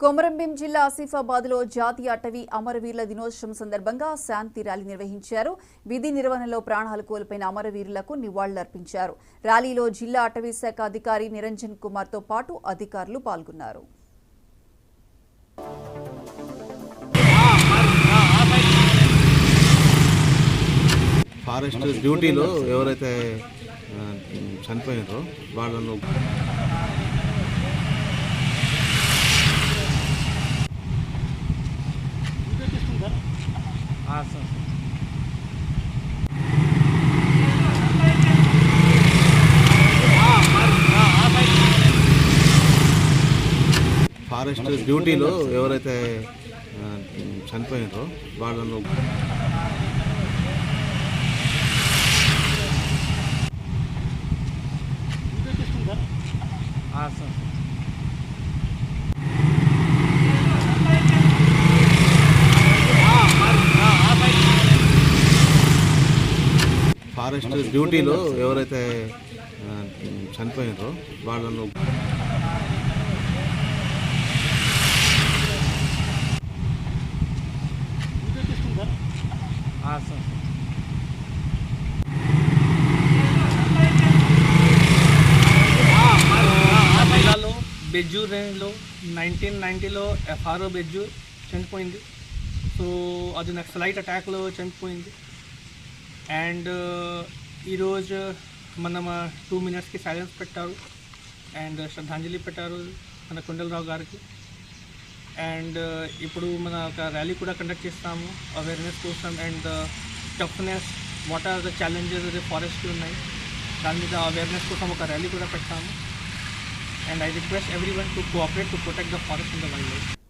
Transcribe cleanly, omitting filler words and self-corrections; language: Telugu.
కొమరంభీం జిల్లా ఆసిఫాబాద్లో జాతీయ అటవీ అమరవీరుల దినోత్సవం సందర్భంగా శాంతి ర్యాలీ నిర్వహించారు. విధి నిర్వహణలో ప్రాణాలు కోల్పోయిన అమరవీరులకు నివాళులర్పించారు. ర్యాలీలో జిల్లా అటవీ శాఖ అధికారి నిరంజన్ కుమార్తో పాటు అధికారులు పాల్గొన్నారు. ఫారెస్ట్ డ్యూటీలో ఎవరైతే చనిపోయారో వాళ్ళను ఫారెస్ట్ డ్యూటీలో ఎవరైతే చనిపోయారో వాళ్ళను ఫారెస్ట్ డ్యూటీలో ఎవరైతే చనిపోయారో వాళ్ళను బెజ్జూ రేంజ్లో 1990లో FRO బెజ్జూ చనిపోయింది. సో అది నాకు ఫ్లైట్ అటాక్లో చనిపోయింది. అండ్ ఈరోజు మనం 2 minutesకి సైలెన్స్ పెట్టారు అండ్ శ్రద్ధాంజలి పెట్టారు మన కొండలరావు గారికి. అండ్ ఇప్పుడు మన ఒక ర్యాలీ కూడా కండక్ట్ చేస్తాము అవేర్నెస్ కోసం and toughness what are the challenges ఫారెస్ట్కి ఉన్నాయి దాని మీద అవేర్నెస్ కోసం ఒక ర్యాలీ కూడా పెట్టాము. And I request everyone to cooperate to protect the forest and the wildlife.